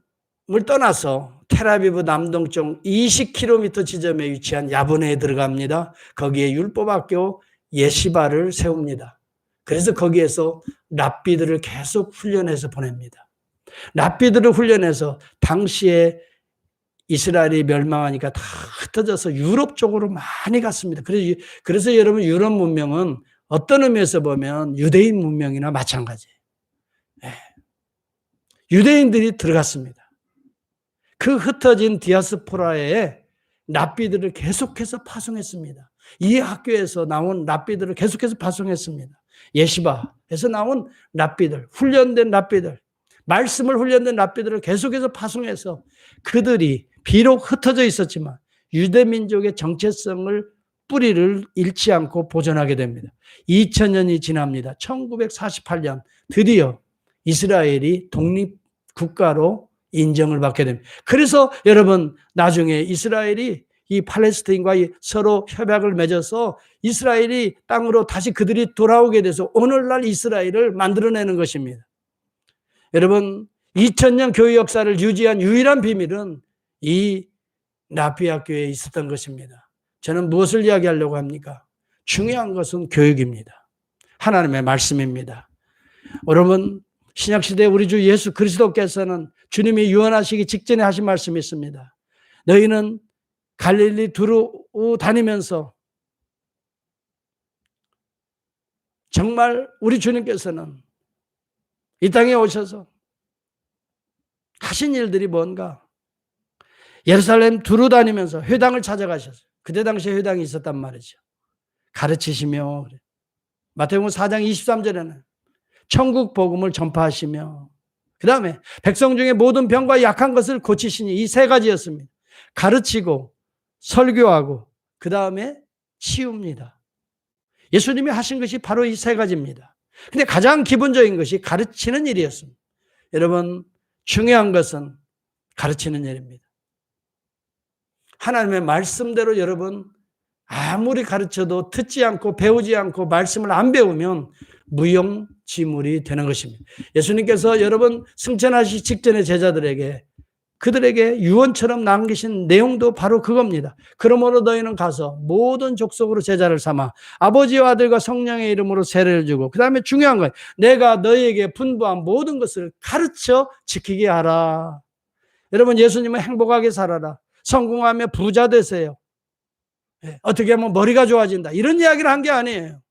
떠나서 텔아비브 남동쪽 20km 지점에 위치한 야브네에 들어갑니다. 거기에 율법학교 예시바를 세웁니다. 그래서 거기에서 랍비들을 계속 훈련해서 보냅니다. 랍비들을 훈련해서 당시에 이스라엘이 멸망하니까 다 흩어져서 유럽 쪽으로 많이 갔습니다. 그래서 여러분 유럽 문명은 어떤 의미에서 보면 유대인 문명이나 마찬가지예요. 유대인들이 들어갔습니다. 그 흩어진 디아스포라에 랍비들을 계속해서 파송했습니다. 이 학교에서 나온 랍비들을 계속해서 파송했습니다. 예시바에서 나온 랍비들, 훈련된 랍비들, 말씀을 훈련된 랍비들을 계속해서 파송해서 그들이 비록 흩어져 있었지만 유대민족의 정체성을 뿌리를 잃지 않고 보존하게 됩니다. 2000년이 지납니다. 1948년 드디어 이스라엘이 독립국가로 인정을 받게 됩니다. 그래서 여러분 나중에 이스라엘이 이 팔레스타인과 서로 협약을 맺어서 이스라엘이 땅으로 다시 그들이 돌아오게 돼서 오늘날 이스라엘을 만들어내는 것입니다. 여러분 2000년 교회 역사를 유지한 유일한 비밀은 이 랍비학교에 있었던 것입니다. 저는 무엇을 이야기하려고 합니까? 중요한 것은 교육입니다. 하나님의 말씀입니다. 여러분 신약시대 우리 주 예수 그리스도께서는 주님이 유언하시기 직전에 하신 말씀이 있습니다. 너희는 갈릴리 두루 다니면서 정말 우리 주님께서는 이 땅에 오셔서 하신 일들이 뭔가 예루살렘 두루 다니면서 회당을 찾아가셨어요. 그때 당시에 회당이 있었단 말이죠. 가르치시며 마태복음 4장 23절에는 천국 복음을 전파하시며 그 다음에 백성 중에 모든 병과 약한 것을 고치시니 이 세 가지였습니다. 가르치고 설교하고 그 다음에 치웁니다. 예수님이 하신 것이 바로 이 세 가지입니다. 근데 가장 기본적인 것이 가르치는 일이었습니다. 여러분 중요한 것은 가르치는 일입니다. 하나님의 말씀대로 여러분 아무리 가르쳐도 듣지 않고 배우지 않고 말씀을 안 배우면 무용지물이 되는 것입니다. 예수님께서 여러분 승천하시기 직전에 제자들에게 그들에게 유언처럼 남기신 내용도 바로 그겁니다. 그러므로 너희는 가서 모든 족속으로 제자를 삼아 아버지와 아들과 성령의 이름으로 세례를 주고 그 다음에 중요한 거예요. 내가 너희에게 분부한 모든 것을 가르쳐 지키게 하라. 여러분 예수님은 행복하게 살아라. 성공하며 부자 되세요. 어떻게 하면 머리가 좋아진다. 이런 이야기를 한 게 아니에요.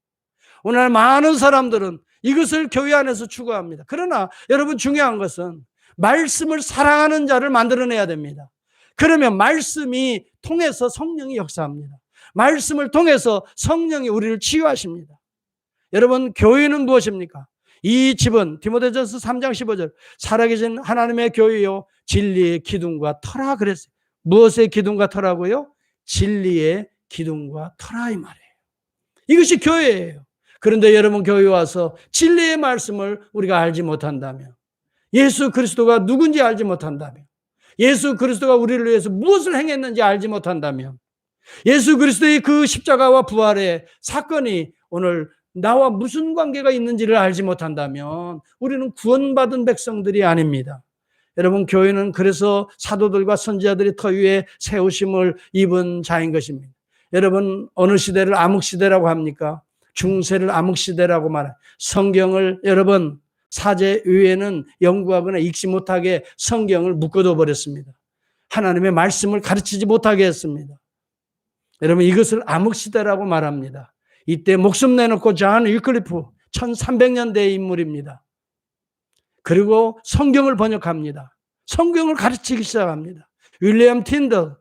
오늘 많은 사람들은 이것을 교회 안에서 추구합니다. 그러나 여러분 중요한 것은 말씀을 사랑하는 자를 만들어내야 됩니다. 그러면 말씀이 통해서 성령이 역사합니다. 말씀을 통해서 성령이 우리를 치유하십니다. 여러분 교회는 무엇입니까? 이 집은 디모데전서 3장 15절 살아계신 하나님의 교회요 진리의 기둥과 터라 그랬어요. 무엇의 기둥과 터라고요? 진리의 기둥과 터라 이 말이에요. 이것이 교회예요. 그런데 여러분 교회 와서 진리의 말씀을 우리가 알지 못한다면 예수 그리스도가 누군지 알지 못한다면 예수 그리스도가 우리를 위해서 무엇을 행했는지 알지 못한다면 예수 그리스도의 그 십자가와 부활의 사건이 오늘 나와 무슨 관계가 있는지를 알지 못한다면 우리는 구원받은 백성들이 아닙니다. 여러분 교회는 그래서 사도들과 선지자들이 터 위에 세우심을 입은 자인 것입니다. 여러분 어느 시대를 암흑시대라고 합니까? 중세를 암흑시대라고 말해요. 성경을 여러분 사제 위에는 연구하거나 읽지 못하게 성경을 묶어둬 버렸습니다. 하나님의 말씀을 가르치지 못하게 했습니다. 여러분, 이것을 암흑시대라고 말합니다. 이때 목숨 내놓고 존 위클리프 1300년대의 인물입니다. 그리고 성경을 번역합니다. 성경을 가르치기 시작합니다. 윌리엄 틴더,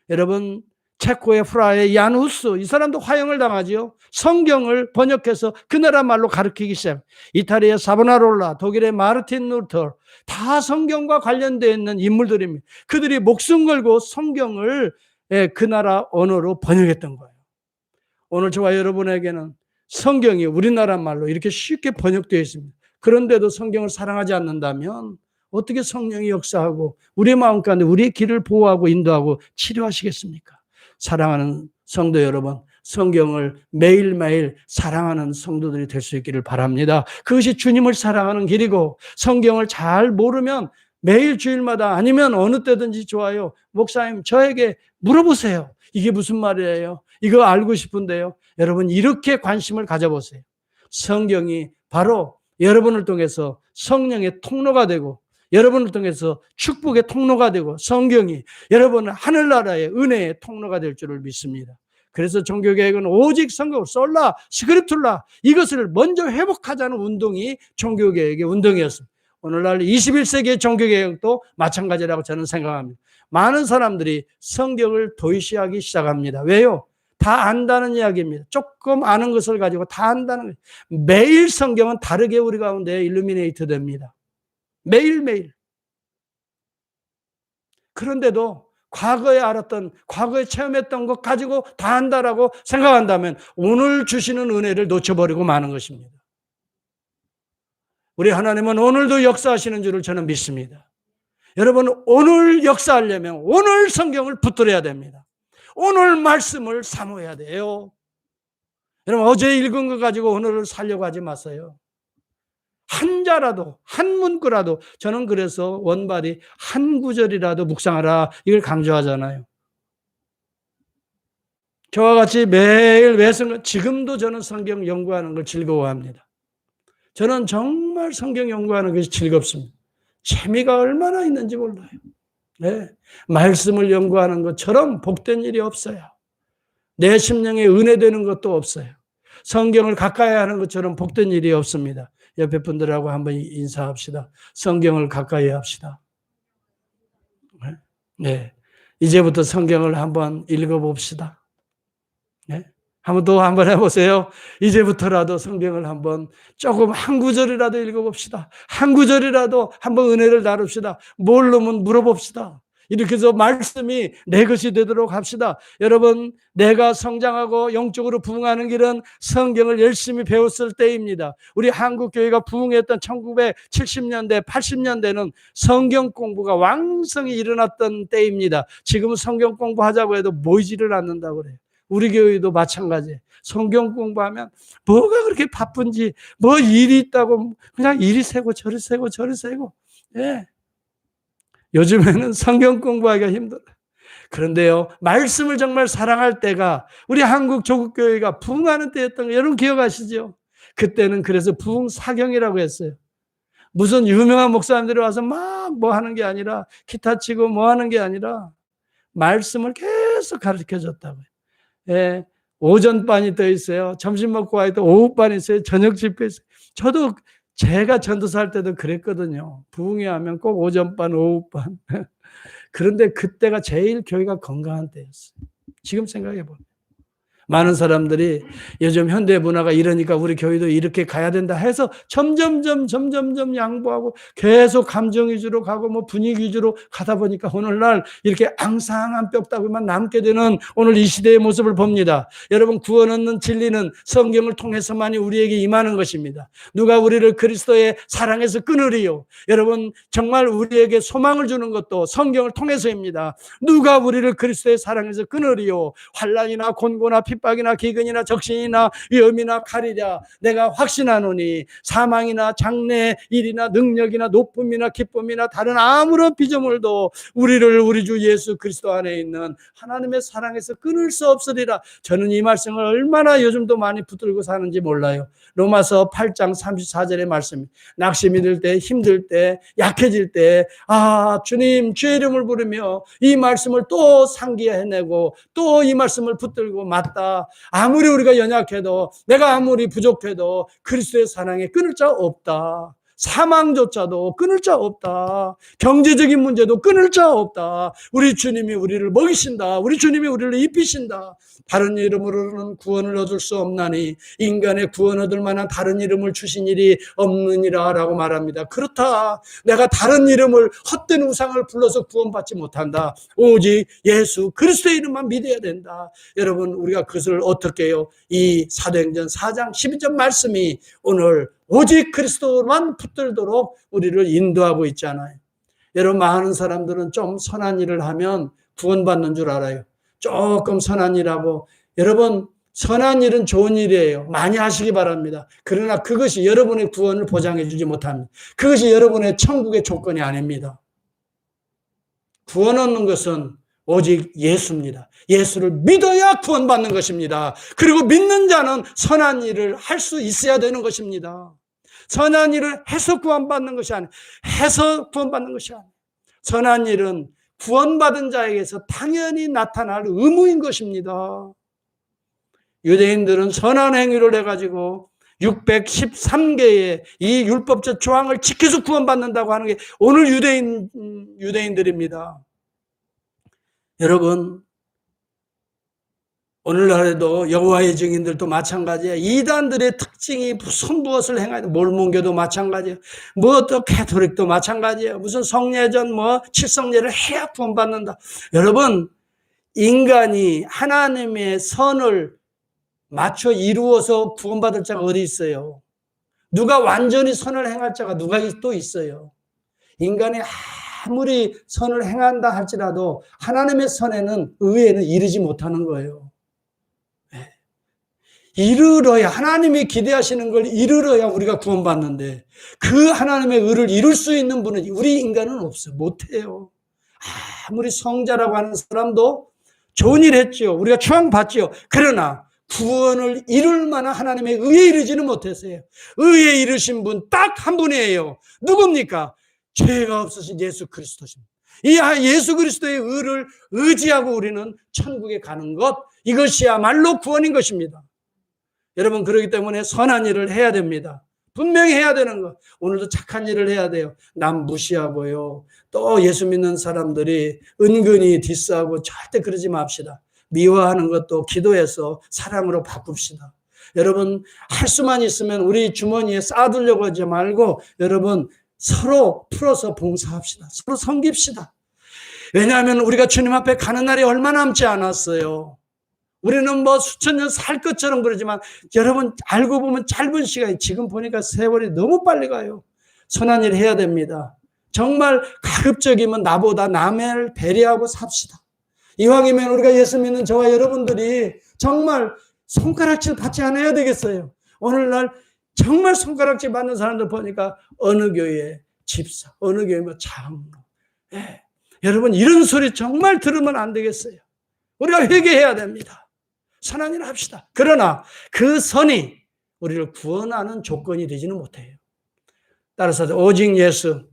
여러분 체코의 프라하의 얀 후스, 이 사람도 화형을 당하지요. 성경을 번역해서 그 나라 말로 가르치기 시작. 이탈리아의 사보나롤라, 독일의 마르틴 루터, 다 성경과 관련되어 있는 인물들입니다. 그들이 목숨 걸고 성경을 그 나라 언어로 번역했던 거예요. 오늘 저와 여러분에게는 성경이 우리나라 말로 이렇게 쉽게 번역되어 있습니다. 그런데도 성경을 사랑하지 않는다면 어떻게 성령이 역사하고 우리의 마음 가운데 우리의 길을 보호하고 인도하고 치료하시겠습니까? 사랑하는 성도 여러분, 성경을 매일매일 사랑하는 성도들이 될 수 있기를 바랍니다. 그것이 주님을 사랑하는 길이고, 성경을 잘 모르면 매일 주일마다 아니면 어느 때든지 좋아요. 목사님, 저에게 물어보세요. 이게 무슨 말이에요? 이거 알고 싶은데요. 여러분, 이렇게 관심을 가져보세요. 성경이 바로 여러분을 통해서 성령의 통로가 되고, 여러분을 통해서 축복의 통로가 되고, 성경이 여러분은 하늘나라의 은혜의 통로가 될 줄을 믿습니다. 그래서 종교개혁은 오직 성경, 솔라 스크립툴라, 이것을 먼저 회복하자는 운동이 종교개혁의 운동이었습니다. 오늘날 21세기의 종교개혁도 마찬가지라고 저는 생각합니다. 많은 사람들이 성경을 도외시하기 시작합니다. 왜요? 다 안다는 이야기입니다. 조금 아는 것을 가지고 다 안다는 거예요. 매일 성경은 다르게 우리 가운데 일루미네이트 됩니다. 매일매일. 그런데도 과거에 알았던, 과거에 체험했던 것 가지고 다 안다라고 생각한다면 오늘 주시는 은혜를 놓쳐버리고 마는 것입니다. 우리 하나님은 오늘도 역사하시는 줄을 저는 믿습니다. 여러분, 오늘 역사하려면 오늘 성경을 붙들어야 됩니다. 오늘 말씀을 사모해야 돼요. 여러분, 어제 읽은 것 가지고 오늘을 살려고 하지 마세요. 한 자라도, 한 문구라도, 저는 그래서 원발이 한 구절이라도 묵상하라, 이걸 강조하잖아요. 저와 같이 매일 외성, 지금도 저는 성경 연구하는 걸 즐거워합니다. 저는 정말 성경 연구하는 것이 즐겁습니다. 재미가 얼마나 있는지 몰라요. 네. 말씀을 연구하는 것처럼 복된 일이 없어요. 내 심령에 은혜되는 것도 없어요. 성경을 가까이 하는 것처럼 복된 일이 없습니다. 옆에 분들하고 한번 인사합시다. 성경을 가까이 합시다. 네. 이제부터 성경을 한번 읽어봅시다. 네. 한번 해보세요. 이제부터라도 성경을 한번 조금 한 구절이라도 읽어봅시다. 한 구절이라도 한번 은혜를 나눕시다. 모르면 물어봅시다. 이렇게 해서 말씀이 내 것이 되도록 합시다. 여러분, 내가 성장하고 영적으로 부흥하는 길은 성경을 열심히 배웠을 때입니다. 우리 한국교회가 부흥했던 1970년대, 80년대는 성경 공부가 왕성히 일어났던 때입니다. 지금은 성경 공부하자고 해도 모이지를 않는다고 그래요. 우리 교회도 마찬가지예요. 성경 공부하면 뭐가 그렇게 바쁜지, 뭐 일이 있다고 그냥 이리 세고 저리 세고 저리 세고. 예. 요즘에는 성경 공부하기가 힘들어요. 그런데요, 말씀을 정말 사랑할 때가 우리 한국 조국교회가 부흥하는 때였던 거 여러분 기억하시죠? 그때는 그래서 부흥사경이라고 했어요. 무슨 유명한 목사님들이 와서 막 뭐 하는 게 아니라, 기타 치고 뭐 하는 게 아니라 말씀을 계속 가르쳐 줬다고요. 예, 오전반이 더 있어요. 점심 먹고 와도 오후반이 있어요. 저녁 집회 있어요. 저도 제가 전도사 할 때도 그랬거든요. 부흥회 하면 꼭 오전반, 오후반. 그런데 그때가 제일 교회가 건강한 때였어요. 지금 생각해 보면. 많은 사람들이 요즘 현대 문화가 이러니까 우리 교회도 이렇게 가야 된다 해서 점점점 양보하고 계속 감정 위주로 가고 뭐 분위기 위주로 가다 보니까 오늘날 이렇게 앙상한 뼈다귀만 남게 되는 오늘 이 시대의 모습을 봅니다. 여러분, 구원 얻는 진리는 성경을 통해서만이 우리에게 임하는 것입니다. 누가 우리를 그리스도의 사랑에서 끊으리요? 여러분, 정말 우리에게 소망을 주는 것도 성경을 통해서입니다. 누가 우리를 그리스도의 사랑에서 끊으리요? 환난이나 곤고나 핍박이나 기근이나 적신이나 위험이나 칼이랴 내가 확신하노니 사망이나 장래 일이나 능력이나 높음이나 기쁨이나 다른 아무런 피조물도 우리를 우리 주 예수 그리스도 안에 있는 하나님의 사랑에서 끊을 수 없으리라. 저는 이 말씀을 얼마나 요즘도 많이 붙들고 사는지 몰라요. 로마서 8장 34절의 말씀, 낙심이 들 때, 힘들 때, 약해질 때, 주님 주의 이름을 부르며 이 말씀을 또 상기해내고 또 이 말씀을 붙들고, 맞다, 아무리 우리가 연약해도, 내가 아무리 부족해도 그리스도의 사랑에 끊을 자 없다. 사망조차도 끊을 자 없다. 경제적인 문제도 끊을 자 없다. 우리 주님이 우리를 먹이신다. 우리 주님이 우리를 입히신다. 다른 이름으로는 구원을 얻을 수 없나니 인간의 구원 얻을 만한 다른 이름을 주신 일이 없느니라 라고 말합니다. 그렇다. 내가 다른 이름을, 헛된 우상을 불러서 구원받지 못한다. 오직 예수 그리스도의 이름만 믿어야 된다. 여러분, 우리가 그것을 어떻게 해요? 이 사도행전 4장 12절 말씀이 오늘 오직 그리스도만 붙들도록 우리를 인도하고 있잖아요. 여러분, 많은 사람들은 좀 선한 일을 하면 구원받는 줄 알아요. 조금 선한 일하고. 여러분, 선한 일은 좋은 일이에요. 많이 하시기 바랍니다. 그러나 그것이 여러분의 구원을 보장해 주지 못합니다. 그것이 여러분의 천국의 조건이 아닙니다. 구원 얻는 것은 오직 예수입니다. 예수를 믿어야 구원받는 것입니다. 그리고 믿는 자는 선한 일을 할 수 있어야 되는 것입니다. 선한 일을 해서 구원받는 것이 아니에요. 해서 구원받는 것이 아니에요. 선한 일은 구원받은 자에게서 당연히 나타날 의무인 것입니다. 유대인들은 선한 행위를 해가지고 613개의 이 율법적 조항을 지켜서 구원받는다고 하는 게 오늘 유대인들입니다. 여러분, 오늘날에도 여호와의 증인들도 마찬가지예요. 이단들의 특징이 무엇을 행하냐. 몰몬교도 마찬가지예요. 또 캐토릭도 마찬가지예요. 무슨 성례전, 칠성례를 해야 구원받는다. 여러분, 인간이 하나님의 선을 맞춰 이루어서 구원받을 자가 어디 있어요? 누가 완전히 선을 행할 자가 누가 또 있어요? 인간이 아무리 선을 행한다 할지라도 하나님의 선에는, 의에는 이르지 못하는 거예요. 이르러야, 하나님이 기대하시는 걸 이르러야 우리가 구원받는데, 그 하나님의 의를 이룰 수 있는 분은 우리 인간은 없어요. 못해요. 아무리 성자라고 하는 사람도 좋은 일 했죠. 우리가 추앙받죠. 그러나 구원을 이룰 만한 하나님의 의에 이르지는 못했어요. 의에 이르신 분 딱 한 분이에요. 누굽니까? 죄가 없으신 예수 그리스도십니다. 이 예수 그리스도의 의를 의지하고 우리는 천국에 가는 것, 이것이야말로 구원인 것입니다. 여러분, 그렇기 때문에 선한 일을 해야 됩니다. 분명히 해야 되는 것. 오늘도 착한 일을 해야 돼요. 남 무시하고요. 또 예수 믿는 사람들이 은근히 디스하고 절대 그러지 맙시다. 미워하는 것도 기도해서 사랑으로 바꿉시다. 여러분, 할 수만 있으면 우리 주머니에 쌓아두려고 하지 말고 여러분, 서로 풀어서 봉사합시다. 서로 섬깁시다. 왜냐하면 우리가 주님 앞에 가는 날이 얼마 남지 않았어요. 우리는 수천 년 살 것처럼 그러지만 여러분, 알고 보면 짧은 시간이, 지금 보니까 세월이 너무 빨리 가요. 선한 일 해야 됩니다. 정말 가급적이면 나보다 남을 배려하고 삽시다. 이왕이면 우리가 예수 믿는 저와 여러분들이 정말 손가락질 받지 않아야 되겠어요. 오늘날 정말 손가락질 받는 사람들 보니까 어느 교회 집사, 어느 교회 장로. 여러분, 이런 소리 정말 들으면 안 되겠어요. 우리가 회개해야 됩니다. 선한 일을 합시다. 그러나 그 선이 우리를 구원하는 조건이 되지는 못해요. 따라서 오직 예수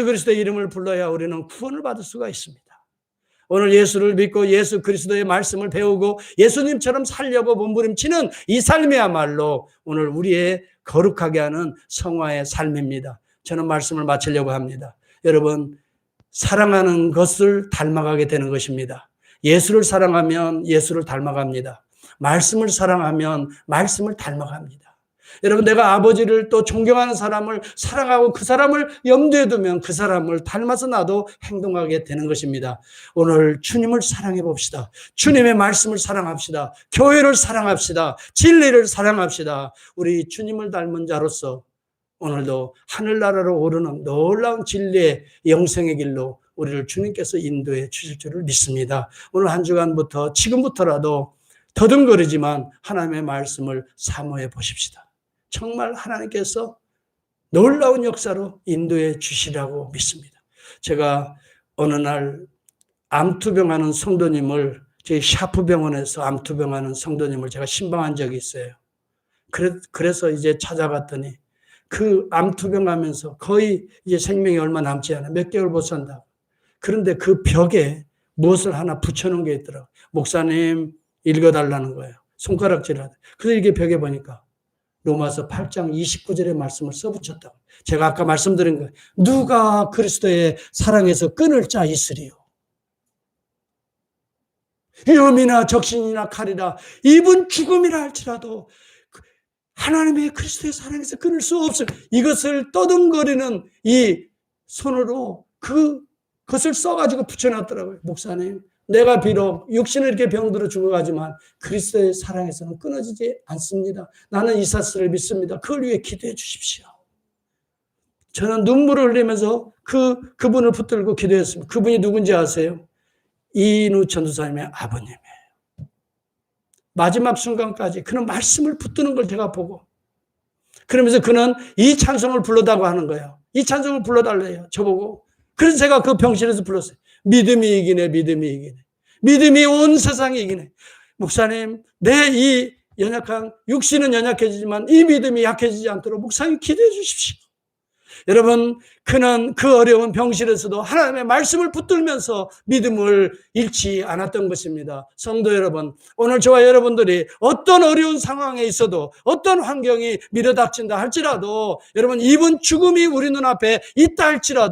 그리스도의 이름을 불러야 우리는 구원을 받을 수가 있습니다. 오늘 예수를 믿고 예수 그리스도의 말씀을 배우고 예수님처럼 살려고 몸부림치는 이 삶이야말로 오늘 우리의 거룩하게 하는 성화의 삶입니다. 저는 말씀을 마치려고 합니다. 여러분, 사랑하는 것을 닮아가게 되는 것입니다. 예수를 사랑하면 예수를 닮아갑니다. 말씀을 사랑하면 말씀을 닮아갑니다. 여러분, 내가 아버지를 또 존경하는 사람을 사랑하고 그 사람을 염두에 두면 그 사람을 닮아서 나도 행동하게 되는 것입니다. 오늘 주님을 사랑해 봅시다. 주님의 말씀을 사랑합시다. 교회를 사랑합시다. 진리를 사랑합시다. 우리 주님을 닮은 자로서 오늘도 하늘나라로 오르는 놀라운 진리의 영생의 길로 우리를 주님께서 인도해 주실 줄을 믿습니다. 오늘 한 주간부터 지금부터라도 더듬거리지만 하나님의 말씀을 사모해 보십시다. 정말 하나님께서 놀라운 역사로 인도해 주시라고 믿습니다. 제가 어느 날 암투병하는 성도님을, 저희 샤프병원에서 암투병하는 성도님을 제가 신방한 적이 있어요. 그래서 이제 찾아갔더니 그 암투병하면서 거의 이제 생명이 얼마 남지 않아, 몇 개월 못 산다. 그런데 그 벽에 무엇을 하나 붙여놓은 게 있더라고요. 목사님 읽어달라는 거예요. 손가락질을 하다. 그래서 이게 벽에 보니까 로마서 8장 29절의 말씀을 써붙였다고. 제가 아까 말씀드린 거예요. 누가 그리스도의 사랑에서 끊을 자 있으리요. 위험이나 적신이나 칼이라 입은 죽음이라 할지라도 하나님의 그리스도의 사랑에서 끊을 수 없어요. 이것을 떠듬거리는 이 손으로 그것을 써가지고 붙여놨더라고요. 목사님, 내가 비록 육신을 이렇게 병들어 죽어가지만 그리스도의 사랑에서는 끊어지지 않습니다. 나는 이 사실을 믿습니다. 그걸 위해 기도해 주십시오. 저는 눈물을 흘리면서 그분을 붙들고 기도했습니다. 그분이 누군지 아세요? 이인우 전도사님의 아버님이에요. 마지막 순간까지 그는 말씀을 붙드는 걸 제가 보고, 그러면서 그는 이 찬송을 불러다고 하는 거예요. 이 찬송을 불러달래요. 저보고. 그래서 제가 그 병실에서 불렀어요. 믿음이 이기네, 믿음이 이기네. 믿음이 온 세상이 이기네. 목사님, 내 이 연약한, 육신은 연약해지지만 이 믿음이 약해지지 않도록 목사님 기도해 주십시오. 여러분, 그는 그 어려운 병실에서도 하나님의 말씀을 붙들면서 믿음을 잃지 않았던 것입니다. 성도 여러분, 오늘 저와 여러분들이 어떤 어려운 상황에 있어도, 어떤 환경이 밀어닥친다 할지라도, 여러분, 이번 죽음이 우리 눈앞에 있다 할지라도